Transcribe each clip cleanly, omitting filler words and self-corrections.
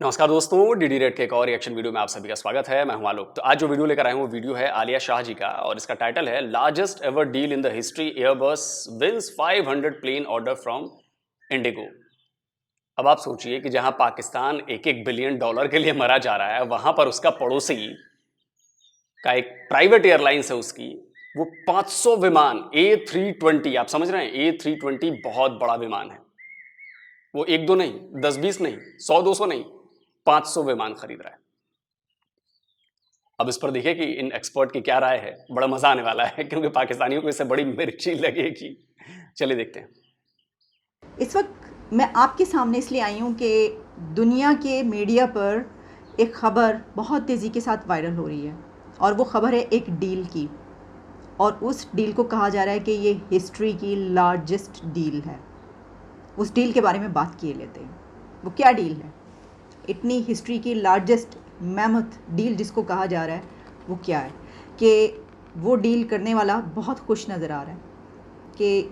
नमस्कार दोस्तों, DD red के एक और रिएक्शन वीडियो में आप सभी का स्वागत है। मैं हूं आलोक। तो आज जो वीडियो लेकर आए हूं वो वीडियो है आलिया शाह जी का और इसका टाइटल है largest ever deal in the history, Airbus wins 500 plane order from IndiGo. अब आप सोचिए कि जहां पाकिस्तान एक बिलियन डॉलर के लिए मरा जा रहा है, वहां पर उसका पड़ोसी का एक प्राइवेट एयरलाइंस है उसकी, वो 500 विमान A320, आप समझ रहे हैं, A320 बहुत बड़ा विमान है। वो एक दो नहीं, 10-20 नहीं, 100-200 नहीं, 500 विमान खरीद रहा है। अब इस पर देखिए कि इन एक्सपर्ट की क्या राय है। बड़ा मजा आने वाला है क्योंकि पाकिस्तानियों को इससे बड़ी मिर्ची लगेगी। चलिए देखते हैं। इस वक्त मैं आपके सामने इसलिए आई हूँ कि दुनिया के मीडिया पर एक ख़बर बहुत तेज़ी के साथ वायरल हो रही है और वो ख़बर है एक डील की, और उस डील को कहा जा रहा है कि ये हिस्ट्री की लार्जेस्ट डील है। उस डील के बारे में बात किए लेते हैं। वो क्या डील है? इतनी हिस्ट्री की लार्जेस्ट मैमथ डील जिसको कहा जा रहा है वो क्या है? कि वो डील करने वाला बहुत खुश नज़र आ रहा है कि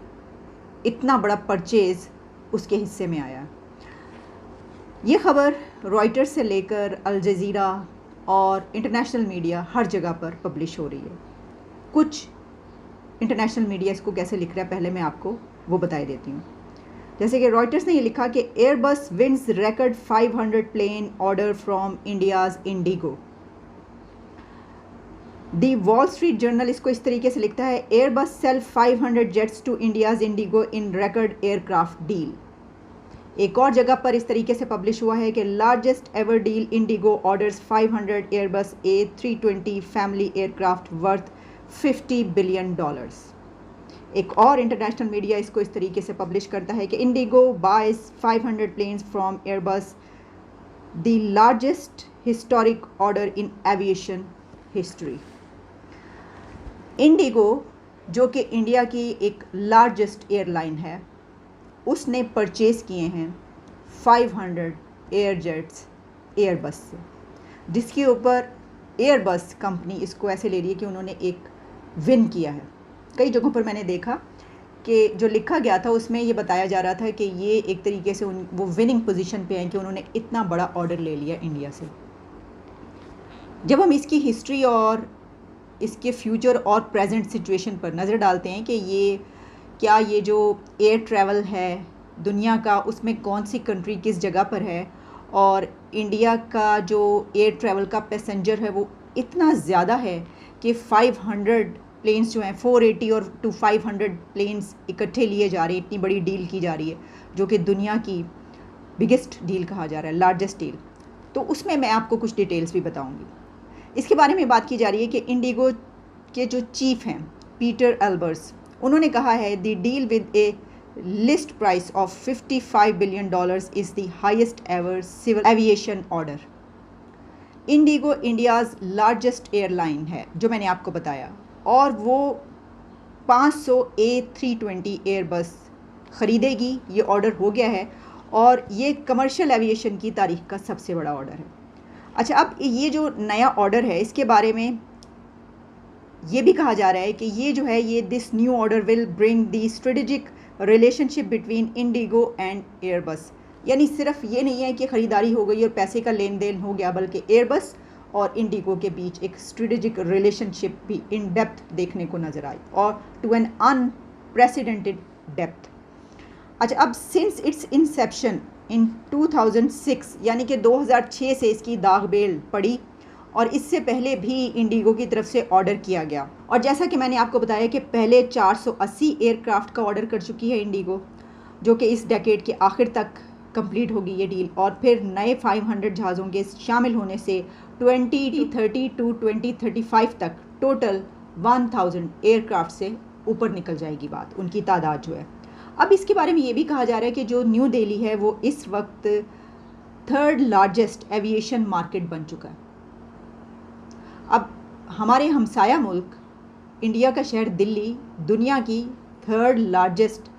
इतना बड़ा परचेज़ उसके हिस्से में आया। ये ख़बर रॉयटर्स से लेकर अल जज़ीरा और इंटरनेशनल मीडिया हर जगह पर पब्लिश हो रही है। कुछ इंटरनेशनल मीडिया इसको कैसे लिख रहा है पहले मैं आपको वो बताई देती हूँ। जैसे कि रॉयटर्स ने ये लिखा कि Airbus wins record 500 plane order from India's IndiGo. The Wall Street Journal इसको इस तरीके से लिखता है, Airbus sell 500 jets to India's IndiGo in record aircraft deal. एक और जगह पर इस तरीके से पब्लिश हुआ है कि largest ever deal, Indigo orders 500 Airbus A320 family aircraft worth $50 billion. एक और इंटरनेशनल मीडिया इसको इस तरीके से पब्लिश करता है कि IndiGo buys 500 planes from Airbus, the largest historic order in aviation history. IndiGo जो कि इंडिया की एक लार्जेस्ट एयरलाइन है, उसने परचेज़ किए हैं 500 एयरजेट्स एयरबस से, जिसके ऊपर एयरबस कंपनी इसको ऐसे ले रही है कि उन्होंने एक विन किया है। कई जगहों पर मैंने देखा कि जो लिखा गया था उसमें ये बताया जा रहा था कि ये एक तरीके से वो विनिंग पोजीशन पे हैं कि उन्होंने इतना बड़ा ऑर्डर ले लिया इंडिया से। जब हम इसकी हिस्ट्री और इसके फ्यूचर और प्रेजेंट सिचुएशन पर नज़र डालते हैं कि ये जो एयर ट्रैवल है दुनिया का, उसमें कौन सी कंट्री किस जगह पर है, और इंडिया का जो एयर ट्रैवल का पैसेंजर है वो इतना ज़्यादा है कि 500 प्लेन्स जो हैं 480 और 500 प्लेन्स इकट्ठे लिए जा रहे हैं। इतनी बड़ी डील की जा रही है जो कि दुनिया की बिगेस्ट डील कहा जा रहा है, लार्जेस्ट डील। तो उसमें मैं आपको कुछ डिटेल्स भी बताऊंगी। इसके बारे में बात की जा रही है कि इंडिगो के जो चीफ हैं पीटर एल्बर्स, उन्होंने कहा है the deal with a list price of $55 billion is the highest ever civil aviation order. IndiGo India's largest airline है जो मैंने आपको बताया, और वो 500 A320 एयरबस ख़रीदेगी। ये ऑर्डर हो गया है और ये कमर्शियल एविएशन की तारीख का सबसे बड़ा ऑर्डर है। अच्छा, अब ये जो नया ऑर्डर है इसके बारे में ये भी कहा जा रहा है कि ये जो है ये this new order will bring the strategic relationship between Indigo and Airbus. यानी सिर्फ ये नहीं है कि ख़रीदारी हो गई और पैसे का लेन देन हो गया, बल्कि एयरबस और इंडिगो के बीच एक स्ट्रेटेजिक रिलेशनशिप भी इन डेप्थ देखने को नज़र आई, और टू एन अनप्रेसिडेंटेड डेप्थ। अच्छा, अब सिंस इट्स इंसेप्शन इन 2006, यानी कि 2006 से इसकी दागबेल पड़ी, और इससे पहले भी इंडिगो की तरफ से ऑर्डर किया गया। और जैसा कि मैंने आपको बताया कि पहले 480 एयरक्राफ्ट का ऑर्डर कर चुकी है इंडिगो, जो कि इस डेकेड के आखिर तक कंप्लीट होगी ये डील, और फिर नए 500 जहाज़ों के शामिल होने से 2030 टू 2035 तक टोटल 1000 एयरक्राफ्ट से ऊपर निकल जाएगी बात, उनकी तादाद जो है। अब इसके बारे में ये भी कहा जा रहा है कि जो न्यू दिल्ली है वो इस वक्त 3rd लार्जेस्ट एविएशन मार्केट बन चुका है। अब हमारे हमसाया मुल्क इंडिया का शहर दिल्ली दुनिया की 3rd लार्जेस्ट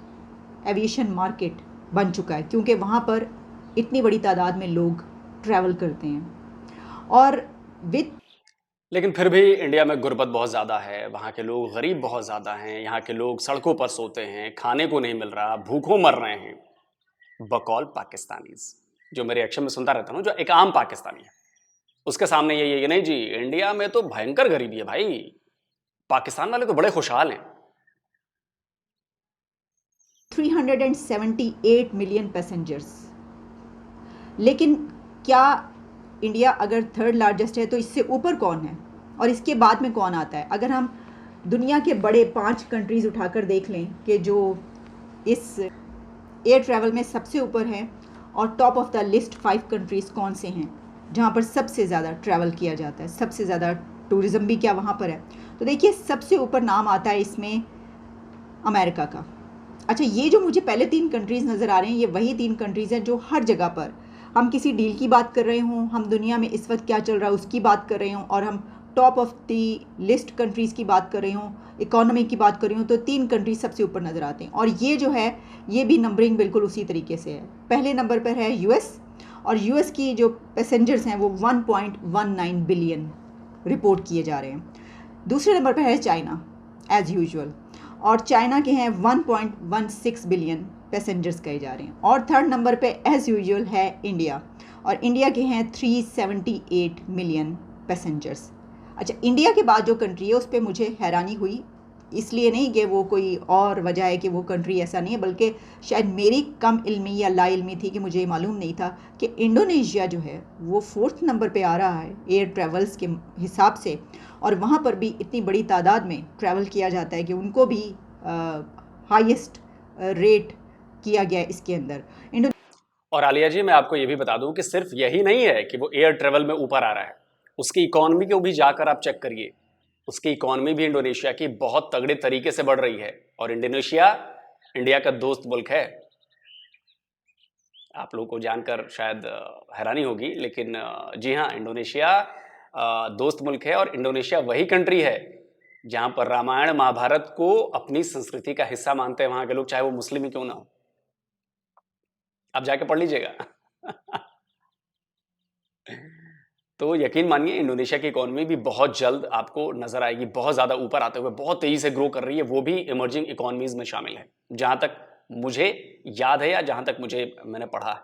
एविएशन मार्केट बन चुका है, क्योंकि वहाँ पर इतनी बड़ी तादाद में लोग ट्रैवल करते हैं। और विद लेकिन फिर भी इंडिया में गुर्बत बहुत ज़्यादा है, वहाँ के लोग गरीब बहुत ज़्यादा हैं, यहाँ के लोग सड़कों पर सोते हैं, खाने को नहीं मिल रहा, भूखों मर रहे हैं, बकौल पाकिस्तानीज़। जो मेरे एक्शन में सुनता रहता हूँ, जो एक आम पाकिस्तानी है, उसके सामने ये नहीं जी, इंडिया में तो भयंकर गरीबी है भाई, पाकिस्तान वाले तो बड़े खुशहाल हैं। 378 मिलियन पैसेंजर्स। लेकिन क्या इंडिया अगर थर्ड लार्जेस्ट है तो इससे ऊपर कौन है और इसके बाद में कौन आता है? अगर हम दुनिया के बड़े 5 कंट्रीज़ उठाकर देख लें कि जो इस एयर ट्रैवल में सबसे ऊपर हैं और top of the list 5 countries कौन से हैं जहाँ पर सबसे ज़्यादा ट्रैवल किया जाता है, सबसे ज़्यादा टूरिज़्म भी क्या वहाँ पर है? तो देखिए सबसे ऊपर नाम आता है इसमें अमेरिका का। अच्छा, ये जो मुझे पहले 3 कंट्रीज़ नज़र आ रहे हैं, ये वही 3 कंट्रीज़ हैं जो हर जगह पर हम किसी डील की बात कर रहे हों, हम दुनिया में इस वक्त क्या चल रहा है उसकी बात कर रहे हों और हम top of the list countries की बात कर रहे हों, इकोनॉमी की बात कर रही हूँ, तो 3 कंट्रीज सबसे ऊपर नज़र आते हैं। और ये जो है ये भी नंबरिंग बिल्कुल उसी तरीके से है। पहले नंबर पर है यूएस और यूएस की जो पैसेंजर्स हैं वो 1.19 बिलियन रिपोर्ट किए जा रहे हैं। दूसरे नंबर पर है चाइना एज़ यूजुअल और चाइना के हैं 1.16 बिलियन पैसेंजर्स कहे जा रहे हैं। और थर्ड नंबर पे एज़ यूजुअल है इंडिया और इंडिया के हैं 378 मिलियन पैसेंजर्स। अच्छा, इंडिया के बाद जो कंट्री है उस पर मुझे हैरानी हुई, इसलिए नहीं कि वो कोई और वजह है कि वो कंट्री ऐसा नहीं है, बल्कि शायद मेरी कम इल्मी या ला इल्मी थी कि मुझे मालूम नहीं था कि इंडोनेशिया जो है वो 4th नंबर पे आ रहा है एयर ट्रैवल्स के हिसाब से और वहाँ पर भी इतनी बड़ी तादाद में ट्रैवल किया जाता है कि उनको भी हाईएस्ट रेट किया गया इसके अंदर। और आलिया जी, मैं आपको ये भी बता दूं कि सिर्फ यही नहीं है कि वो एयर ट्रेवल में ऊपर आ रहा है, उसकी इकोनॉमी को भी जाकर आप चेक करिए। उसकी इकोनॉमी भी इंडोनेशिया की बहुत तगड़े तरीके से बढ़ रही है और इंडोनेशिया इंडिया का दोस्त मुल्क है। आप लोगों को जानकर शायद हैरानी होगी, लेकिन जी हाँ, इंडोनेशिया दोस्त मुल्क है और इंडोनेशिया वही कंट्री है जहां पर रामायण महाभारत को अपनी संस्कृति का हिस्सा मानते हैं वहां के लोग, चाहे वो मुस्लिम ही क्यों ना हो। आप जाके पढ़ लीजिएगा। तो यकीन मानिए इंडोनेशिया की इकोनॉमी भी बहुत जल्द आपको नजर आएगी, बहुत ज्यादा ऊपर आते हुए, बहुत तेजी से ग्रो कर रही है। वो भी इमर्जिंग इकोनॉमीज में शामिल है, जहां तक मुझे याद है या जहां तक मैंने पढ़ा है।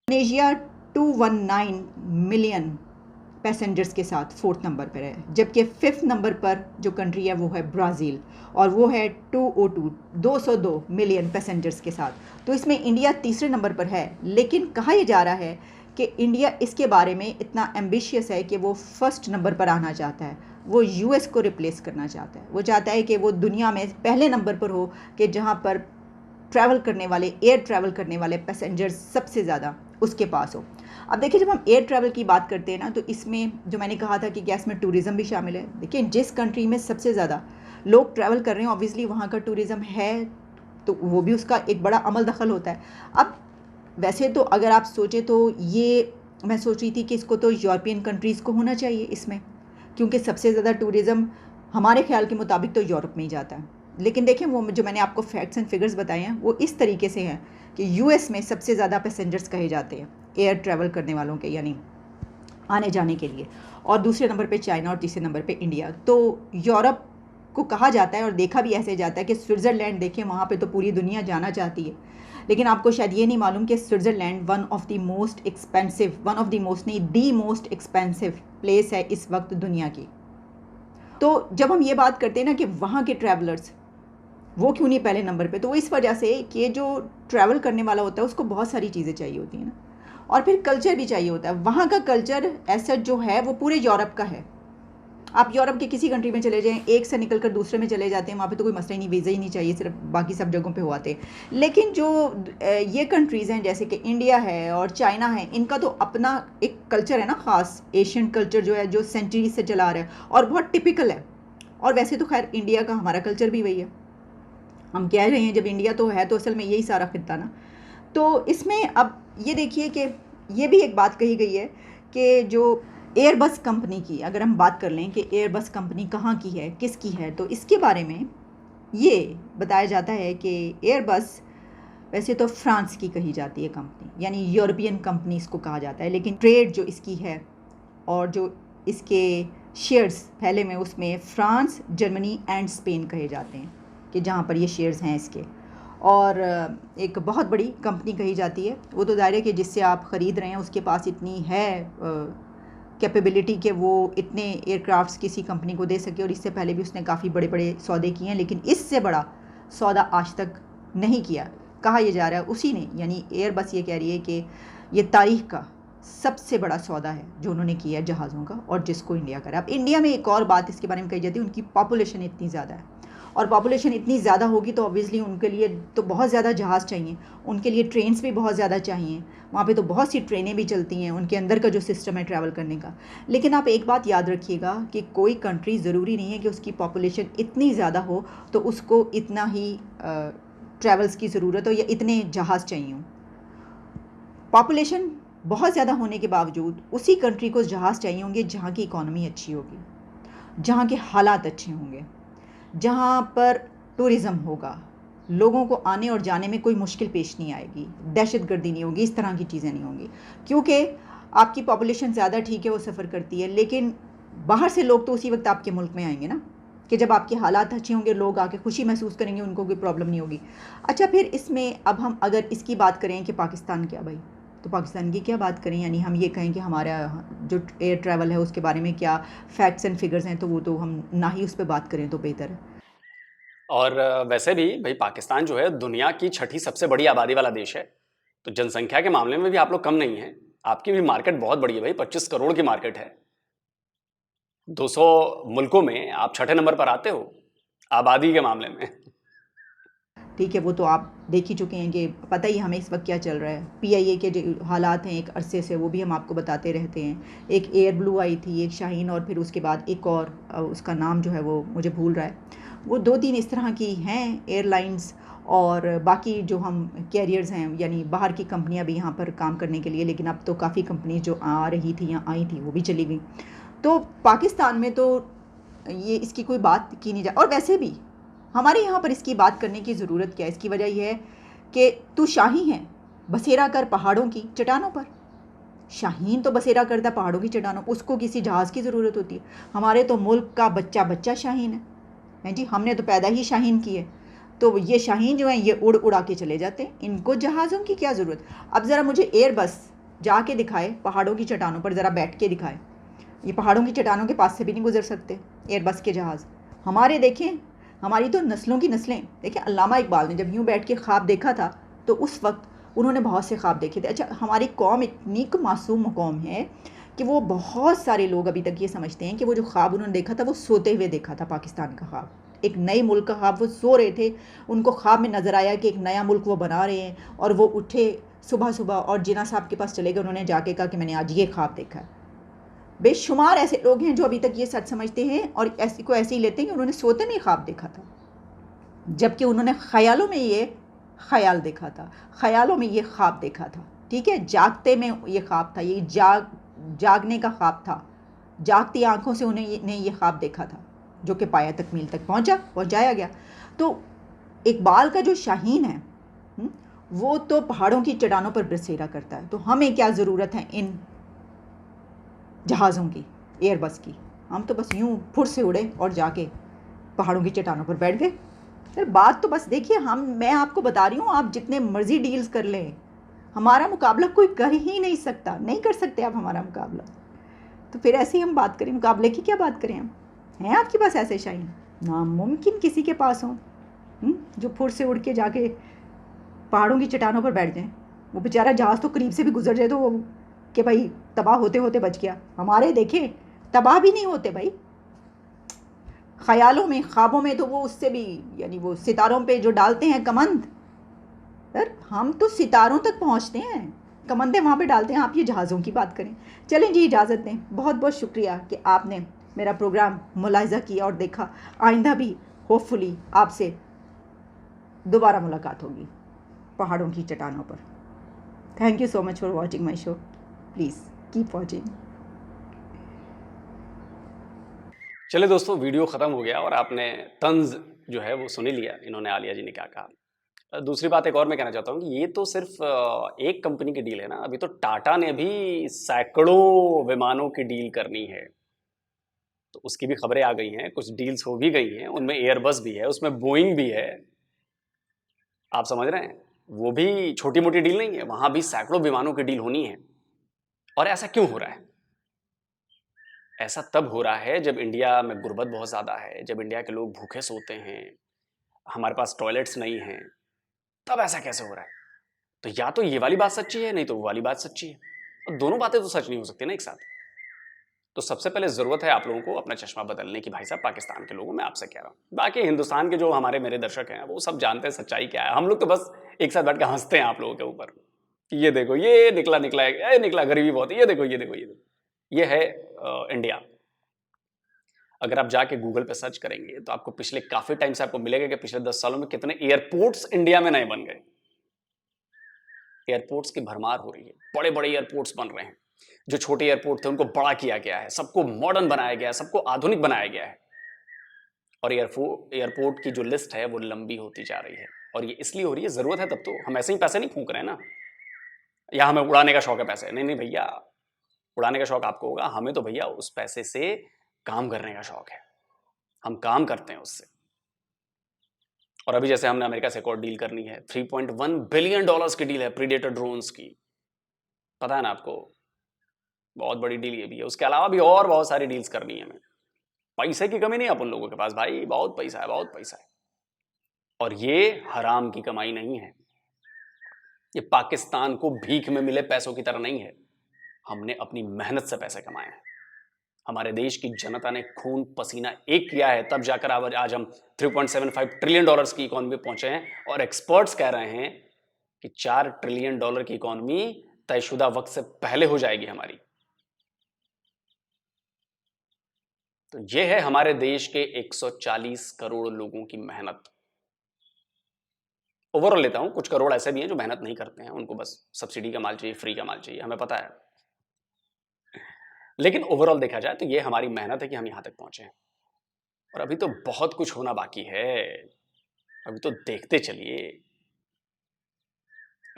इंडोनेशिया 219 मिलियन पैसेंजर्स के साथ 4th नंबर पर है, जबकि 5th नंबर पर जो कंट्री है वो है ब्राज़ील और वो है 202 मिलियन पैसेंजर्स के साथ। तो इसमें इंडिया तीसरे नंबर पर है, लेकिन कहा यह जा रहा है कि इंडिया इसके बारे में इतना एम्बिशियस है कि वो 1st नंबर पर आना चाहता है, वो यूएस को रिप्लेस करना चाहता है। वो चाहता है कि वो दुनिया में पहले नंबर पर हो कि जहाँ पर ट्रैवल करने वाले, एयर ट्रैवल करने वाले पैसेंजर्स सबसे ज़्यादा उसके पास हो। अब देखिए, जब हम एयर ट्रैवल की बात करते हैं ना, तो इसमें जो मैंने कहा था कि गैस में टूरिज़्म भी शामिल है। देखिए, जिस कंट्री में सबसे ज़्यादा लोग ट्रैवल कर रहे हैं, ऑब्वियसली वहाँ का टूरिज़्म है, तो वो भी उसका एक बड़ा अमल दखल होता है। अब वैसे तो अगर आप सोचें तो ये मैं सोच रही थी कि इसको तो यूरोपियन कंट्रीज़ को होना चाहिए इसमें, क्योंकि सबसे ज़्यादा टूरिज़्म हमारे ख्याल के मुताबिक तो यूरोप में ही जाता है। लेकिन देखें, वो जो मैंने आपको फैक्ट्स एंड फिगर्स बताए हैं वो इस तरीके से हैं कि यूएस में सबसे ज़्यादा पैसेंजर्स कहे जाते हैं एयर ट्रैवल करने वालों के, यानी आने जाने के लिए, और दूसरे नंबर पे चाइना और तीसरे नंबर पे इंडिया। तो यूरोप को कहा जाता है और देखा भी ऐसे जाता है कि स्विट्ज़रलैंड, देखें वहाँ पे तो पूरी दुनिया जाना चाहती है, लेकिन आपको शायद ये नहीं मालूम कि Switzerland one of the most expensive place है इस वक्त दुनिया की। तो जब हम ये बात करते हैं ना कि वहाँ के ट्रैवलर्स वो क्यों नहीं पहले नंबर पे, तो वो इस वजह से कि जो ट्रैवल करने वाला होता है उसको बहुत सारी चीज़ें चाहिए होती हैं ना, और फिर कल्चर भी चाहिए होता है। वहाँ का कल्चर ऐसा जो है वो पूरे यूरोप का है। आप यूरोप के किसी कंट्री में चले जाएं, एक से निकल कर दूसरे में चले जाते हैं, वहाँ पे तो कोई मसला ही नहीं, वीज़ा ही नहीं चाहिए, सिर्फ बाकी सब जगहों पे हो आते हैं। लेकिन जो ये कंट्रीज़ हैं जैसे कि इंडिया है और चाइना है, इनका तो अपना एक कल्चर है ना ख़ास, एशियन कल्चर जो है, जो सेंचुरी से चला रहा है और बहुत टिपिकल है। और वैसे तो खैर इंडिया का हमारा कल्चर भी वही है, हम कह रहे हैं जब इंडिया तो है तो असल में यही सारा खित्ता ना। तो इसमें अब ये देखिए कि ये भी एक बात कही गई है कि जो एयरबस कंपनी की अगर हम बात कर लें कि एयरबस कंपनी कहाँ की है, किसकी है, तो इसके बारे में ये बताया जाता है कि एयरबस वैसे तो फ्रांस की कही जाती है कंपनी, यानी यूरोपियन कंपनी इसको कहा जाता है, लेकिन ट्रेड जो इसकी है और जो इसके शेयर्स फैले में उसमें फ्रांस, जर्मनी एंड स्पेन कहे जाते हैं कि जहाँ पर ये शेयर्स हैं इसके। और एक बहुत बड़ी कंपनी कही जाती है। वो तो ज़ाहिर है कि जिससे आप ख़रीद रहे हैं उसके पास इतनी है कैपेबिलिटी कि वो इतने एयरक्राफ्ट्स किसी कंपनी को दे सके, और इससे पहले भी उसने काफ़ी बड़े बड़े सौदे किए हैं, लेकिन इससे बड़ा सौदा आज तक नहीं किया। कहा यह जा रहा है उसी ने, यानी एयरबस ये कह रही है कि ये तारीख़ का सबसे बड़ा सौदा है जो उन्होंने किया है जहाज़ों का, और जिसको इंडिया करा। अब इंडिया में एक और बात इसके बारे में कही जाती है, उनकी पॉपुलेशन इतनी ज़्यादा है, और पॉपुलेशन इतनी ज़्यादा होगी तो ऑब्वियसली उनके लिए तो बहुत ज़्यादा जहाज़ चाहिए, उनके लिए ट्रेन्स भी बहुत ज़्यादा चाहिए। वहाँ पे तो बहुत सी ट्रेनें भी चलती हैं, उनके अंदर का जो सिस्टम है ट्रैवल करने का। लेकिन आप एक बात याद रखिएगा कि कोई कंट्री ज़रूरी नहीं है कि उसकी पॉपुलेशन इतनी ज़्यादा हो तो उसको इतना ही ट्रैवल्स की ज़रूरत हो या इतने जहाज़ चाहिए हों। पॉपुलेशन बहुत ज़्यादा होने के बावजूद उसी कंट्री को जहाज़ चाहिए होंगे जहाँ की इकॉनमी अच्छी होगी, जहाँ के हालात अच्छे होंगे, जहाँ पर टूरिज़्म होगा, लोगों को आने और जाने में कोई मुश्किल पेश नहीं आएगी, दहशतगर्दी नहीं होगी, इस तरह की चीज़ें नहीं होंगी। क्योंकि आपकी पॉपुलेशन ज़्यादा ठीक है, वो सफ़र करती है, लेकिन बाहर से लोग तो उसी वक्त आपके मुल्क में आएंगे ना, कि जब आपके हालात अच्छे होंगे, लोग आके खुशी महसूस करेंगे, उनको कोई प्रॉब्लम नहीं होगी। अच्छा, फिर इसमें अब हम अगर इसकी बात करें कि पाकिस्तान क्या भाई, तो पाकिस्तान की क्या बात करें, यानी हम ये कहें कि हमारा जो एयर ट्रैवल है उसके बारे में क्या फैक्ट्स एंड फिगर्स हैं, तो वो तो हम ना ही उस पर बात करें तो बेहतर है। और वैसे भी भाई पाकिस्तान जो है दुनिया की छठी सबसे बड़ी आबादी वाला देश है, तो जनसंख्या के मामले में भी आप लोग कम नहीं हैं। आपकी भी मार्केट बहुत बड़ी है भाई, 25 करोड़ की मार्केट है। 200 मुल्कों में आप छठे नंबर पर आते हो आबादी के मामले में। ठीक है, वो तो आप देख ही चुके हैं कि पता ही हमें इस वक्त क्या चल रहा है। पीआईए के जो हालात हैं एक अरसे से, वो भी हम आपको बताते रहते हैं। एक एयर ब्लू आई थी, एक शाहीन, और फिर उसके बाद एक और उसका नाम जो है वो मुझे भूल रहा है। वो 2-3 इस तरह की हैं एयरलाइंस, और बाकी जो हम कैरियर्स हैं, यानी बाहर की कंपनियां भी यहाँ पर काम करने के लिए, लेकिन अब तो काफ़ी कंपनी जो आ रही थी या आई थी वो भी चली गई। तो पाकिस्तान में तो ये इसकी कोई बात की नहीं जा, और वैसे भी हमारे यहाँ पर इसकी बात करने की ज़रूरत क्या है। इसकी वजह यह है कि तू शाही है, बसेरा कर पहाड़ों की चट्टानों पर। शाहीन तो बसेरा करता पहाड़ों की चट्टानों, उसको किसी जहाज़ की ज़रूरत होती है। हमारे तो मुल्क का बच्चा बच्चा शाहीन है जी, हमने तो पैदा ही शाहीन की है। तो ये शाहीन जो है ये उड़ उड़ा के चले जाते हैं, इनको जहाज़ों की क्या ज़रूरत। अब ज़रा मुझे एयरबस जाके दिखाए, पहाड़ों की चट्टानों पर ज़रा बैठ के दिखाए। ये पहाड़ों की चट्टानों के पास से भी नहीं गुजर सकते एयरबस के जहाज़। हमारे देखें, हमारी तो नस्लों की नस्लें देखें। अल्लामा इकबाल ने जब यूँ बैठ के ख्वाब देखा था तो उस वक्त उन्होंने बहुत से ख्वाब देखे थे। अच्छा, हमारी कौम इतनी मासूम कौम है कि वो बहुत सारे लोग अभी तक ये समझते हैं कि वो जो ख्वाब उन्होंने देखा था वो सोते हुए देखा था। पाकिस्तान का ख्वाब, एक नए मुल्क का ख्वाब, वो सो रहे थे, उनको ख्वाब में नज़र आया कि एक नया मुल्क वो बना रहे हैं, और वो उठे सुबह सुबह और जिना साहब के पास चले गए। उन्होंने जाके कहा कि मैंने आज ये ख्वाब देखा है। बेशुमार ऐसे लोग हैं जो अभी तक ये सच समझते हैं और ऐसे को ऐसे ही लेते हैं कि उन्होंने सोते में ख्वाब देखा था, जबकि उन्होंने ख्यालों में ये ख्याल देखा था, ख्यालों में ये ख्वाब देखा था। ठीक है, जागते में ये ख्वाब था, ये जागने का ख्वाब था। जागती आंखों से उन्हें ये ख्वाब देखा था, जो कि पाया तकमील तक पहुंचाया गया। तो इकबाल का जो शाहीन है, वो तो पहाड़ों की चट्टानों पर बसेरा करता है। तो हमें क्या ज़रूरत है इन जहाज़ों की, एयरबस की। हम तो बस यूं फुर से उड़े और जाके पहाड़ों की चट्टानों पर बैठ गए। सर बात तो बस देखिए, मैं आपको बता रही हूँ, आप जितने मर्जी डील्स कर लें, हमारा मुकाबला कोई कर ही नहीं सकता, नहीं कर सकते आप हमारा मुकाबला। तो फिर ऐसे ही हम बात करें, मुकाबले की क्या बात करें हम। हैं आपके पास ऐसे शाहीन? नामुमकिन किसी के पास हो जो फुर से उड़ के जाके पहाड़ों की चट्टानों पर बैठ जाएं। वो बेचारा जहाज़ तो करीब से भी गुजर जाए तो वो कि भाई तबाह होते होते बच गया। हमारे देखें तबाह भी नहीं होते भाई, ख्यालों में, ख्वाबों में तो वो उससे भी, यानी वो सितारों पे जो डालते हैं कमंद, सर हम तो सितारों तक पहुंचते हैं, कमंदे वहाँ पे डालते हैं, आप ये जहाज़ों की बात करें। चलें जी, इजाज़त दें। बहुत बहुत शुक्रिया कि आपने मेरा प्रोग्राम मुलाहिज़ा किया और देखा। आइंदा भी होपफुली आपसे दोबारा मुलाकात होगी पहाड़ों की चट्टानों पर। Thank you so much for watching my show. Please keep watching. चलिए दोस्तों, वीडियो ख़त्म हो गया और आपने तंज जो है वो सुन ही लिया, इन्होंने आलिया जी ने क्या कहा। दूसरी बात एक और मैं कहना चाहता हूँ कि ये तो सिर्फ एक कंपनी की डील है ना, अभी तो टाटा ने भी सैकड़ों विमानों की डील करनी है, तो उसकी भी खबरें आ गई हैं, कुछ डील्स हो भी गई हैं, उनमें एयरबस भी है, उसमें बोइंग भी है। आप समझ रहे हैं, वो भी छोटी मोटी डील नहीं है, वहां भी सैकड़ों विमानों की डील होनी है। और ऐसा क्यों हो रहा है? ऐसा तब हो रहा है जब इंडिया में गुर्बत बहुत ज्यादा है, जब इंडिया के लोग भूखे सोते हैं, हमारे पास टॉयलेट्स नहीं हैं, तब ऐसा कैसे हो रहा है? तो या तो ये वाली बात सच्ची है, नहीं तो वो वाली बात सच्ची है, और दोनों बातें तो सच नहीं हो सकती ना एक साथ। तो सबसे पहले जरूरत है आप लोगों को अपना चश्मा बदलने की, भाई साहब पाकिस्तान के लोगों, मैं आपसे कह रहा हूं। बाकी हिंदुस्तान के जो हमारे मेरे दर्शक हैं वो सब जानते हैं सच्चाई क्या है, हम लोग तो बस एक साथ बैठ के हंसते हैं आप लोगों के ऊपर कि ये देखो ये निकला निकला है, ये निकला गरीबी बहुत है, ये देखो ये देखो ये देखो। ये है इंडिया। अगर आप जाके गूगल पे सर्च करेंगे तो आपको पिछले काफी टाइम से आपको मिलेगा कि पिछले 10 सालों में कितने एयरपोर्ट्स इंडिया में नए बन गए। एयरपोर्ट्स की भरमार हो रही है, बड़े बड़े एयरपोर्ट्स बन रहे हैं। जो छोटे एयरपोर्ट थे उनको बड़ा किया गया है, सबको मॉडर्न बनाया गया है, सबको आधुनिक बनाया गया है। और एयरपोर्ट की जो लिस्ट है वो लंबी होती जा रही है। और ये इसलिए हो रही है, जरूरत है तब तो, हम ऐसे ही पैसे नहीं फूंक रहे हैं ना, या हमें उड़ाने का शौक है पैसे, नहीं नहीं भैया, उड़ाने का शौक आपको होगा, हमें तो भैया उस पैसे से काम करने का शौक है, हम काम करते हैं उससे। और अभी जैसे हमने अमेरिका से एक और डील करनी है, $3.1 बिलियन की डील है प्रीडेटर ड्रोन्स की, पता है ना आपको, बहुत बड़ी डील ये भी है। उसके अलावा भी और बहुत सारी डील्स करनी है हमें। पैसे की कमी नहीं है अपन लोगों के पास भाई, बहुत पैसा है, बहुत पैसा है। और ये हराम की कमाई नहीं है, ये पाकिस्तान को भीख में मिले पैसों की तरह नहीं है, हमने अपनी मेहनत से पैसे कमाए हैं। हमारे देश की जनता ने खून पसीना एक किया है, तब जाकर आज हम $3.75 ट्रिलियन की इकोनॉमी पहुंचे हैं। और एक्सपर्ट्स कह रहे हैं कि $4 ट्रिलियन की इकोनॉमी तयशुदा वक्त से पहले हो जाएगी हमारी। तो यह है हमारे देश के 140 करोड़ लोगों की मेहनत। ओवरऑल लेता हूं, कुछ करोड़ ऐसे भी हैं जो मेहनत नहीं करते हैं, उनको बस सब्सिडी का माल चाहिए, फ्री का माल चाहिए, हमें पता है। लेकिन ओवरऑल देखा जाए तो यह हमारी मेहनत है कि हम यहां तक पहुंचे हैं। और अभी तो बहुत कुछ होना बाकी है, अभी तो देखते चलिए।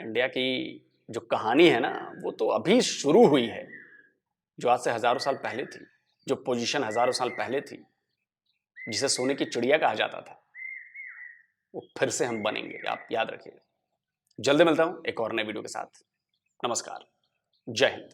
इंडिया की जो कहानी है ना, वो तो अभी शुरू हुई है। जो आज से हजारों साल पहले थी, जो पोजीशन हजारों साल पहले थी, जिसे सोने की चिड़िया कहा जाता था, वो फिर से हम बनेंगे, आप याद रखिए। जल्दी मिलता हूं एक और नए वीडियो के साथ। नमस्कार, जय हिंद।